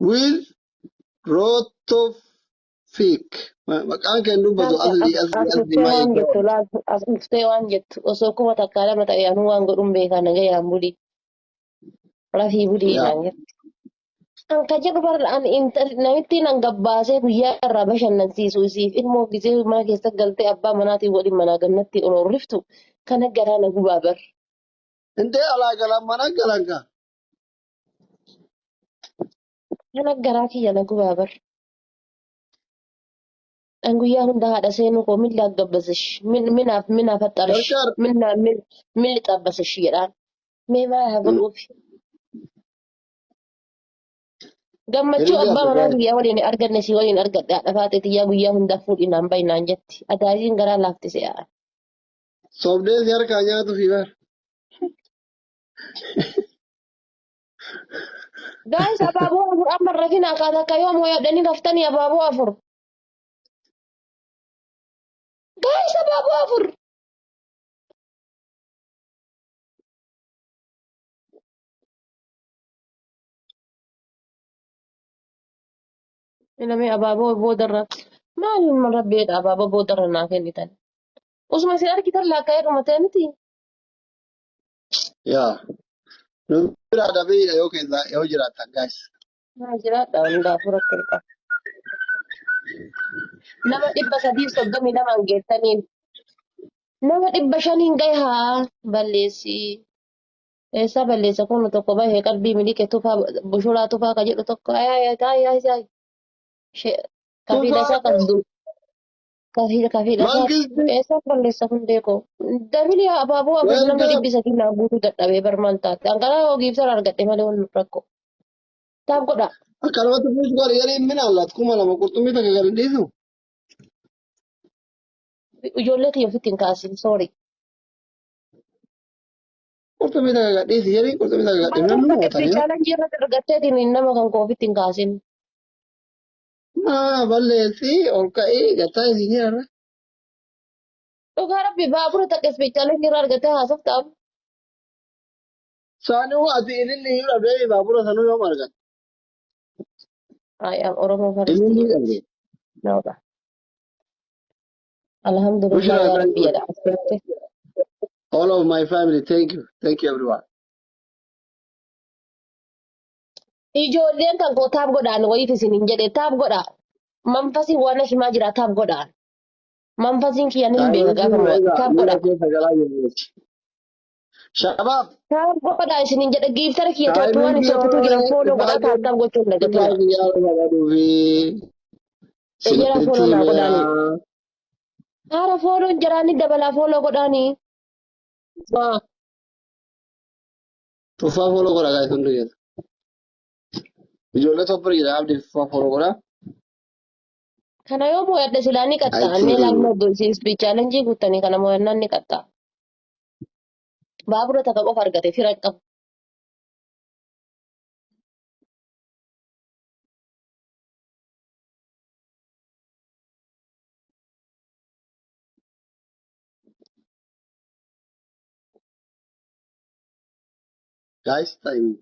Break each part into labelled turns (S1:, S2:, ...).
S1: with Rotofik. Maqaan kee hin dubbatu
S2: Asuftee
S1: asli
S2: waan
S1: maayee
S2: jettu laal asuftee waan jettu osoo kuma takkaa lama ta'e anuu waan godhuun beekaa nagayaan bulii rafii bulii
S1: yaa
S2: naan jette. An ka jedhu bara an namitti nan gabbaasee guyyaa irraa bashannansiisu isiif ilmoo gisee mana keessa galtee abbaa manaatiin waliin manaa gannatti oloorriftu kana garaa na gubaa bar.
S1: intee alaa galan mana galan ka
S2: Kana garaa kiyya na gubaa bar. An guyyaa hunda haadha seenuu koo min laaggabbasish minaaf haxxarish
S1: Karkar
S2: min lixaabbasish jedhaan. Mee maa haa godhuufi. Gammachuu
S1: hiriyaa
S2: abbaa manaa
S1: dhugaa
S2: guyyaa waliin arganne si waliin argadhe haadha faatee xiyyaa guyyaa hundaa fuudhinaan bayinaan jetti. Adaajiin garaa laaftise yaa.
S1: sobdeen si harkaa nyaatu fi bar
S2: Guys, abaaboo afur amma rafin akkaataa akka yoo yaadanii raftanii abaaboo afur. Guys, abaaboo afur. Namni abaaboo boodarra maaliin man rabbeedha abaaboo boodarra naa kennitan. Usuma isin argitan laakka'ee dhumatee miti.
S1: yaa nu biraa dabeeyya yoo keessaa yoo jiraatan guys
S2: Maa jiraadha hundaafuu rakkoo qaba. Nama 332 geettaniin nama 500 gahe haa balleessi. Eessa balleessa kun tokko bahee qalbii milike tufaa bushulaa tufaa ka jedhu tokko ayi. Kafiila isaa qabdu. Kafiila isaa
S1: mangisti
S2: eessa balleessa hundee koo. Dabili abaaboo afur namni
S1: welcome
S2: 300 naa guutuu dadhabee barmaan taate. Hanqalaa hogiif sana argadhe malee wanni rakkoo. Taaf godha.
S1: akkanumatti buusu gara yariin min allat 2000 qurxummii takka gara dhiisu
S2: Ijoollee tiyya ofitti hin kaasin sorry.
S1: qurxummii takka gara dhiisi yariin qurxummii takka gara dhiisu
S2: Baattuu
S1: namni
S2: bakka
S1: mootanii
S2: chaalenjii irratti argatteetiin nama kan koo ofitti hin kaasin.
S1: maa balleessi ol ka'ii gattaa isin jirarra
S2: Dhugaa rabbi baabura takka chaalenjii irraa argattee haasoftaaf.
S1: saanuu ati ililli hin dhabdee baabura sanuu yoom argan
S2: I am Oromo first.
S1: ililli dhabde
S2: Naudha. Alhamdulillah
S1: bushra
S2: yaa
S1: thank
S2: rabbi
S1: you
S2: jedha asirratti.
S1: all of my family thank you everyone
S2: Ijoolleen kan koo taaf godhaan wayiif isin hin jedhe taaf godhaa. Manfasiin waan himaa jira taaf godhaa. Manfasiin kiyyan hin beeka
S1: taayibantii
S2: gaafa mo'atu
S1: egaa
S2: taaf
S1: miira
S2: godhaa.
S1: keessa galaa jirti shabaab
S2: Taaf godhaa isin hin jedhe giiftara kiyya Itoophiyaan waan
S1: taayibantii
S2: ibsatutu jiran fooloo godhaa taaf
S1: isaatiin
S2: taaf gochuun dagatina.
S1: isaatiin yaada qabaduu fi
S2: Eeyyera
S1: sinitti
S2: fooloo naa godhaanii.
S1: himeera
S2: Haara fooloon jiraanii dabalaa fooloo godhaanii.
S1: tuffaa foloo godha gaayis hundi keessa ijoollee toppir jira abdii tuffaa foloo godha
S2: Kana yoo mo'adhe silaa ni qaxxaa. Annee
S1: ayitii
S2: laalma chaalenjii guuttanii kana mo'annaan ni qaxxaa. Baabura takka qofa argate fira qabu.
S1: gaayis timing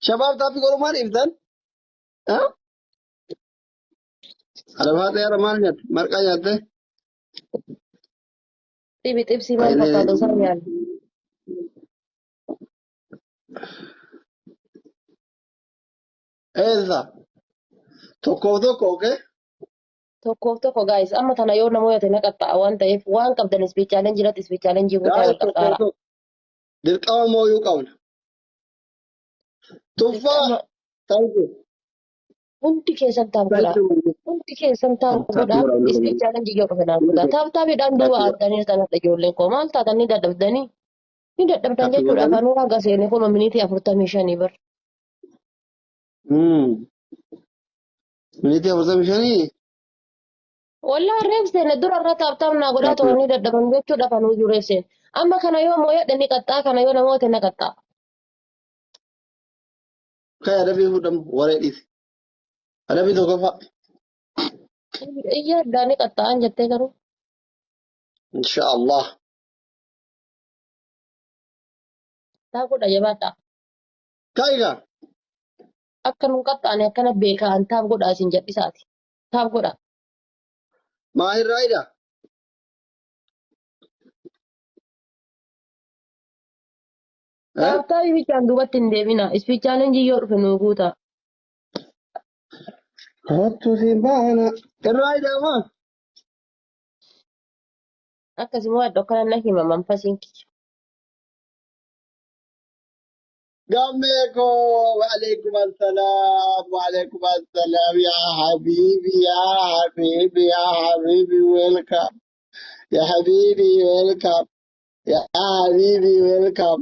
S1: shabaab taappii godhu maal ibsan alabaa xeera maal nyaatte marqaa nyaatte
S2: Xibsii maal fakkaatu isaan nyaanni.
S1: eessa tokkoof tokko okee
S2: Tokkoof tokko gaayis amma tana yoo nama hoyate na qaxxaa'a waan ta'eef waan qabdan chaalenjii irratti chaalenjii guutaa
S1: gaayis
S2: wal
S1: tokkoof
S2: qarqaara.
S1: tokko dirqama mooyuu qabna tuffaa
S2: Dirqama
S1: thank you
S2: hundi keessan taaf
S1: thank
S2: godhaa.
S1: you
S2: Hundi keessan taaf
S1: taappii
S2: godhaa.
S1: godha
S2: Chaalenjii yoo dhufe naaf godhaa. Taaf taafiidhaan duuba addanii sanadha ijoolleen koo maal taatan ni dadhabdanii. Ni dadhabdan
S1: taappii
S2: jechuudha
S1: godhani
S2: afaanuu haga seene kun miniitii 45 bar.
S1: miniitii 45
S2: Wallaan reebseen dura irra taaf naa godhaa to'anii dadhaban jechuudha afaanuu iyyuu reebseen. Amma kana yoo mooyadhe ni qaxxaa kana yoo namoota na qaxxaa.
S1: kaya adabii fudhamu waree dhiisi adabii tokkoffaa
S2: Iyya addaa ni qaxxaa'an jettee garuu.
S1: إن شاء الله.
S2: Taa'uu dha jabaadha.
S1: كايغا
S2: Akka nun qaxxaane akkana beekaan taa'u godhaa isin jedhisaati. Taa'u godha.
S1: ماهر رايدا. ها
S2: Taa'u bichaan duubatti hin deemina. Ispiichaalenjii yoo dhufe nuu guuta.
S1: هاتو سيبانا الرايدا ما
S2: Akkasuma iddoo kana na hima manfasiin kiyya.
S1: قاميكو. وعليكم السلام وعليكم السلام يا حبيبي يا حبيبي يا حبيبي ويلكم يا حبيبي ويلكم يا حبيبي ويلكم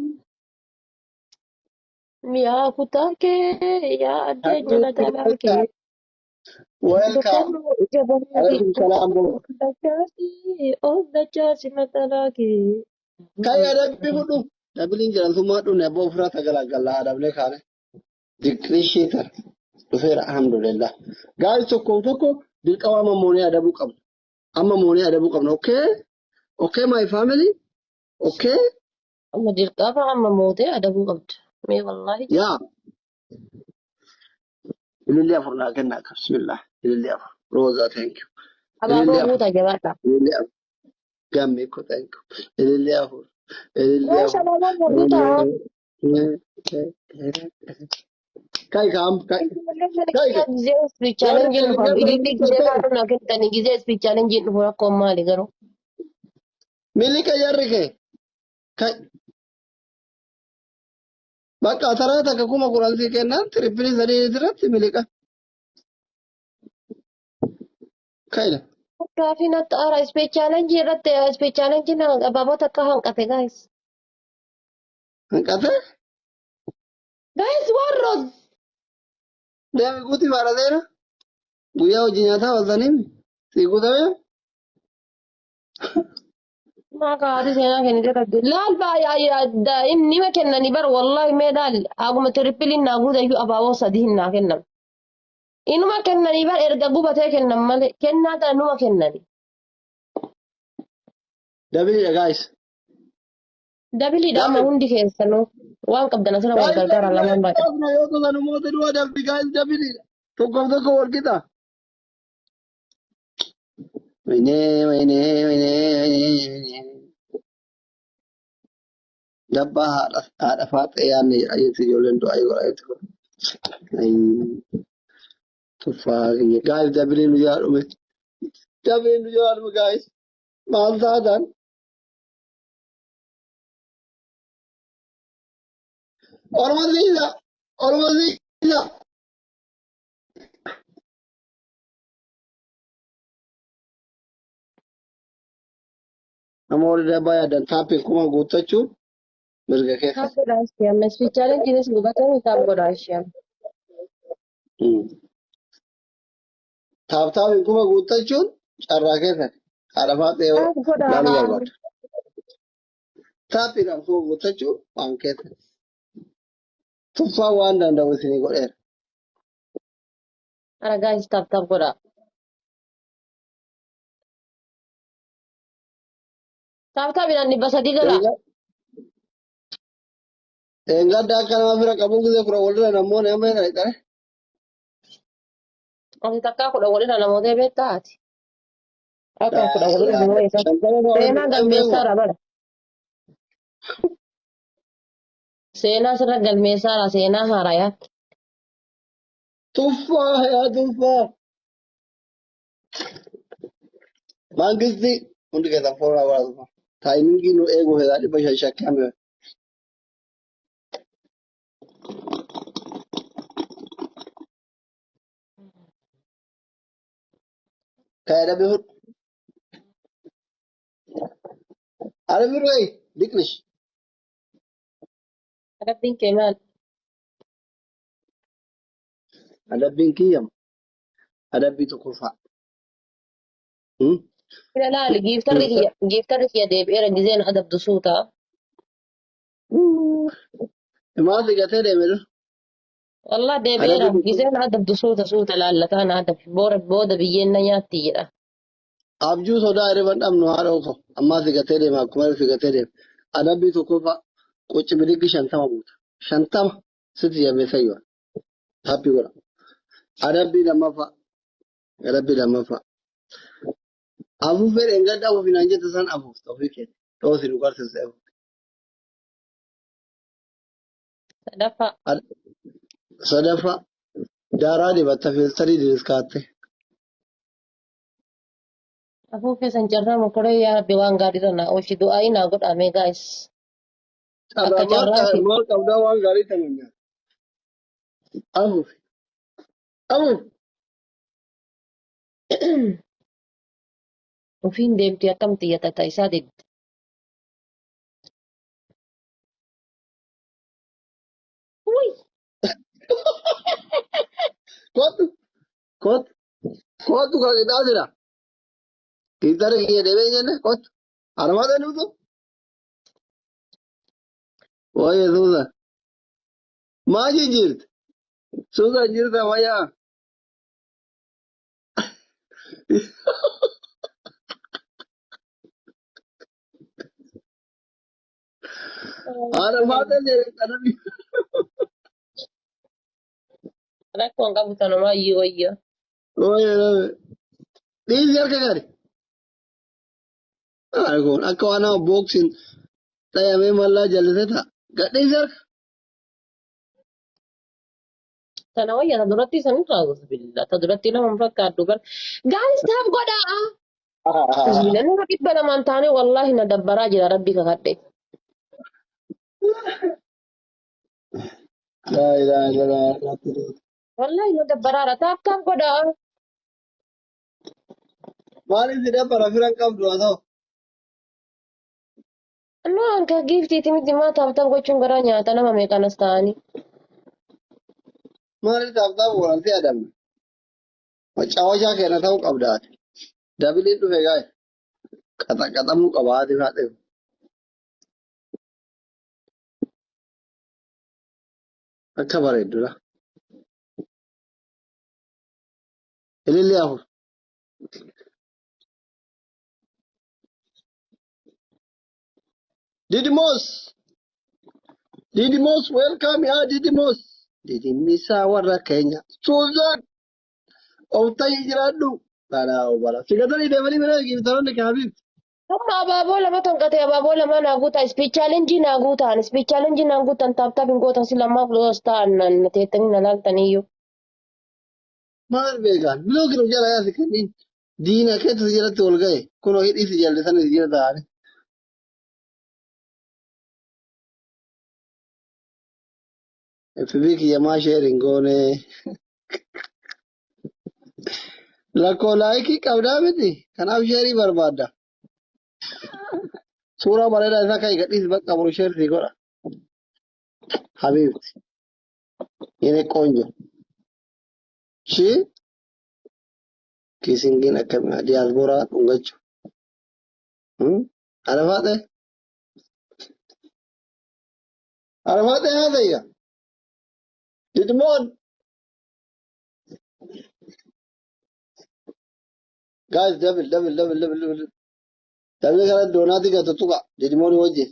S2: Yaa kutaa kee yaa addee jala talaa kee.
S1: ويلكم.
S2: Dukkanu jabanaa kee.
S1: عليكم السلام بو.
S2: Of dachaasi matalaa kee.
S1: كاي أدبي بدو دبلين جران ثم دو نبو فرا تغلا غلا دبلي خانه ديكريشيتر دفير الحمد لله غاي توكو بالقوام موني أدبو قبل أما موني أدبو قبل أوكي ماي فاميلي أوكي
S2: Amma dirqama amma mootee adabuu qabda. Mee wallaahi
S1: يا اللي أفر لكن بسم الله اللي أفر روزا ثانك يو
S2: abaaboo
S1: اللي أفر
S2: guutaa jabaadha.
S1: اللي أفر جاميكو ثانك يو اللي أفر اللي
S2: Meesha
S1: أفر
S2: abaaboo guutaa.
S1: كاي كام كاي كاي
S2: Gizee speech
S1: جاري
S2: challenge dhufaaf ililli gizee
S1: كاي
S2: kaadhu naa kennitanii gizee speech challenge dhufu rakkoon maali garuu.
S1: ملك يرك كاي بقى ترى تككم قرآن في كنا تربي سري ترى ملك كاي
S2: Gaafiin natti aara speech challenge irratti speech challenge abaaboo takka hanqate guys.
S1: هنكته
S2: Guys warroos.
S1: ده بيقولي بارا ده ويا وجينا وزنيم سيقول
S2: Maka ati seenaa kennite rabbi. Laal baay'ee inni ma kennanii bara wallahi mee daal aguma tirippiliin naa guuta iyyuu abaaboo sadii hin naa kennan. Inuma kennanii bara erga gubatee kennan malee kennaa ta'e numa kennanii.
S1: دبلي جايز
S2: Dabiliidha amma
S1: دبل
S2: hundi keessanuu waan qabdan asirra wal
S1: جايز
S2: gargaara
S1: دبلي
S2: lamaan baay'ee.
S1: أنا يوم أنا موت دوا دبلي جايز دبلي تقوم وركيتا ويني دبا هذا فات يعني أي تجولن تو أي ولا أي تفاعل جايز دبلي مجال دبلي مجال جايز ما زادن और Majida namoonni dabaa yaadan taappii kuma guuttachuun mirga
S2: Taap
S1: keessas.
S2: godhaa isheen meesfiichaaleen jinis gubatanii taap godhaa isheen.
S1: Taappii kuma guuttachuun carraa keessas haadha faaxee
S2: Taap
S1: laaluu
S2: godhaa.
S1: barbaada. Taappiidhaan kuma guuttachuun waan keessas. Tuffaa waan danda'u isinii godheera.
S2: Aragaa is taap godhaa. Taapitaapidhaan dhibba sadii galaa.
S1: Eengadda akka nama bira qabuun gisee kudha walirra namoonni amma hin dhaqxare.
S2: Ati takkaa kudha walirra namoota beektaa ati. Akka kudha walirra namoota isa. Seenaa galmeessaadha bara. Seenaa sirra galmeessaadha seenaa haarayaa.
S1: Tuffaa yaa tuffaa. Mangisti hundi keessan foora waraabama. Taayimingii nu eeguu fedhaa dhibba shan shakkame. Kaya dhabe hudhu. Arabi ruwai diklish.
S2: Adabbiin kee maal?
S1: Adabbiin kiyyam. Adabbii tokkoffaa.
S2: Ila laali giiftarri kiyya deebi'eera gizeen adabdu suutaa.
S1: Maal dhigatee deeme dur?
S2: Wallah deebi'eera gizeen adabdu suuta laallataan adab booda biyyeen na nyaatti jedha.
S1: abjuu sodaa hirriban dhabnu haadha ofo ammaa sigatee deema akkuma sigatee deema adabbii tokkoffaa qochi bidiggi 50 buuta 50 sitti jabeessa yoo happii godha adabbii lammaffaa afuuffee dheengaddaa ofiinaan jette san afuufta ofii keenya ta'uu si dhugarsiisa
S2: Sadaffaa.
S1: sadaffaa daaraa dibatta filtarii diriirskaatte
S2: Afuuffee san carraa mokoree yaa rabbi waan gaarii irra naa oolchi du'aayi naa godhame gaayis. Akka carraati.
S1: maal qabdaa waan gaarii ta'an nyaata afuufi afuufi
S2: Ofiin deemti akkam xiyyata isaa deemti. Uy!
S1: kootu kan qixaa jira tiitara kiyya deebee jenne kootu harmata nuutu waayee suusa maajii jirti suusa jirta wayyaa harmata jedhe qanabi
S2: Rakkoon qabu tanumaa iyyuu wayya.
S1: waayee dhiisi harka gadi kun akka waan nama booksin dhayamee mallaa jallise ta'a gadhiisi harka
S2: Sana wayya ta duratti san irraa gosa billaa ta duratti nama hin fakkaaddu bar. Gaayis taaf godhaa. Nama 200 taane wallaahi na dabbaraa jira rabbi kakadhe.
S1: laa ilaaha illallah
S2: Wallaahi na dabbaraadha taaf godhaa.
S1: maaliif si dabbara firan qabdu haa ta'u
S2: Annoo anka giiftiiti miti maa taaf gochuun garaa nyaata nama meeqanas ta'anii.
S1: maaliif taaftaaf oolansi adamne macaawashaa keenya ta'uu qabdaati dabiliin dhufe gaa'e qaxamuu qabaati haadhe akka bareeddudha ilillee afur Didimos welcome yaa Didimos didimmisaa warra keenya Suuzan oftayii jiraadhu dhalaa obala sigatanii deemanii bira giiftaroonni kaabiif
S2: Amma abaaboo lama tonqatee abaaboo lama naa guutaa ispiichaalenjii naa guutaan ispiichaalenjii naa guutaan taaptaap hin gootan si lammaaf loos ta'an na teettanii na laaltaniyyuu.
S1: maal beekan bilookin jala yaasi kenniin diina keessa jalatti ol ga'e kunoo hidhiisi jallisan jira ta'ani FB kiyyamaa sheerin goone lakkoo laayikii qabdaa miti kanaaf sheerii barbaadda suuraa bareedaa isaa kan gadhiisi bakka buru sheerii godha habiibti yene qoonjo shi kiisingin akkamii diyaasbooraa dhungachu arafaate haasayya didmoon guys double kana doonaati gata tuqa didmoon wajjin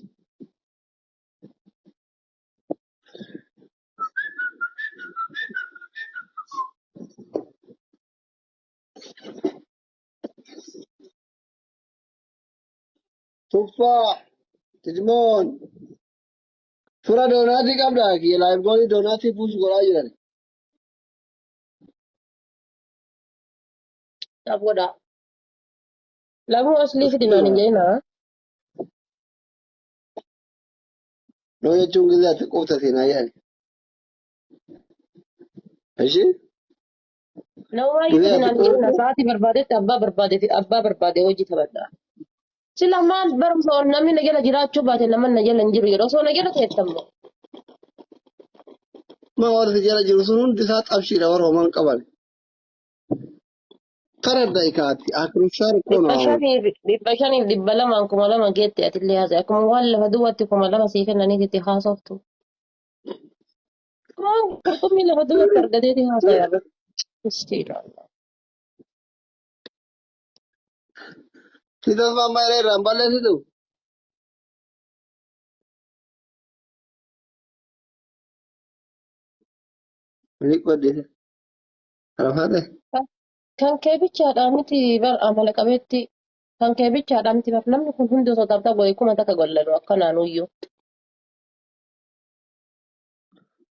S1: tuffaa didmoon sura doonaatii qabdaa kiyya laayif goonii doonaatii puush godhaa jiran
S2: Taaf godhaa. Lamuu aslii fidinaan hin jedhinaa.
S1: noo jechuun gizee ati qofta seenaa yaani ishii
S2: Namaa iyyuu fidinaan hin jedhinaa sa'aatii barbaadetti abbaa barbaade hojii taphadhaa. Sila maal barumsa namni na jala jiraachuu baate nama na jala hin jiru yeroo osoo na jala teettamne.
S1: ma warri jala jiru sun hundi isaa xabshiidha warra homaan qaban karadda ikaatti akirushaar kono
S2: 500 200 geette atillee haasa'e akkuma waan lafa duwwaatti 2,000 sii kennaniif itti haasoftu. Waan qurxummii lafa duwwaatti argateeti haasa'e irratti. Istiidha.
S1: Sitas mamma iree irraan balleessitu. Ni qoddise. Arafaate.
S2: Kan kee bichaadhaa miti bar amala qabeetti. Kan kee bichaadhaa miti bar namni kun hundi osoo taphataa go'ee kuma takka gollanu akkanaanuyyuu.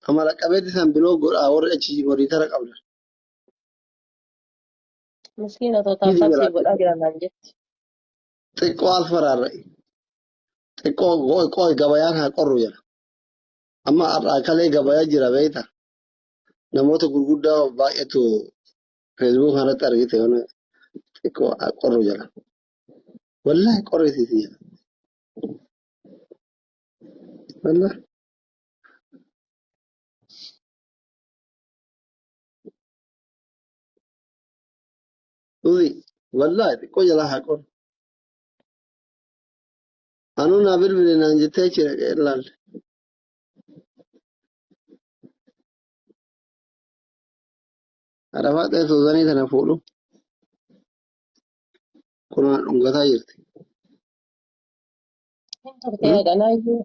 S1: Amala qabeetti san biloo godhaa warri achi horii tara qabda.
S2: Miskiina osoo
S1: Hiisi
S2: taaptaap siif
S1: godhaa.
S2: godhaa jiran naan jetti.
S1: Xiqqoo as faraarra'i. Xiqqoo qooy gabayaan haa qorru jedha. Amma har'aa kalee gabayaa jira beektaa. Namoota gurguddaa baay'eetu feesbuuk kanarratti argite mana xiqqoo haa qorru jedha. Wallaahi qorrisiisi jedha. Wallaahi. Uzi wallaahi xiqqoo jalaa haa qorru. Anuu naa bilbile naan jettee achi dhaqee ilaalle. Arafaa ta'e suuzanii tana fuudhu. Kunaan dhungataa jirti.
S2: Hin turte haganaayyuu.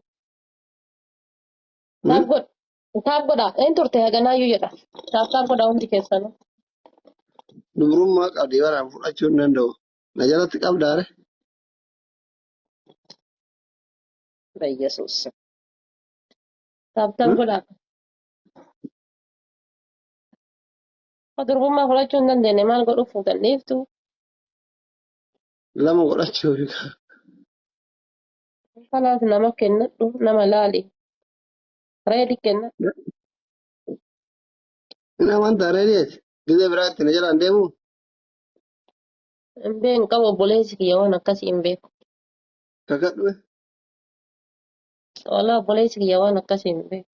S2: Taap godhaa. Hin turte haganaayyuu jedha. Taap godhaa hundi keessanuu.
S1: Dubrummaa qabdi baraan fudhachuu hin danda'u. Na jalatti qabdaare.
S2: Bayyesuus. Taap godhaa. Durbummaa fudhachuu hin dandeenye maal godhuuf fuutan dhiiftu.
S1: Lama godhachuu fi
S2: Kanaaf nama kennadhu nama laali. Reedi kenna.
S1: Inni amantaa reediyeeti. Gizee biraatti na jalaan deemu.
S2: Hin beeku qabu obboleessi kiyya waan akkasii hin beeku.
S1: Kakadhume.
S2: Walaa obboleessi kiyya waan akkasii hin beeku.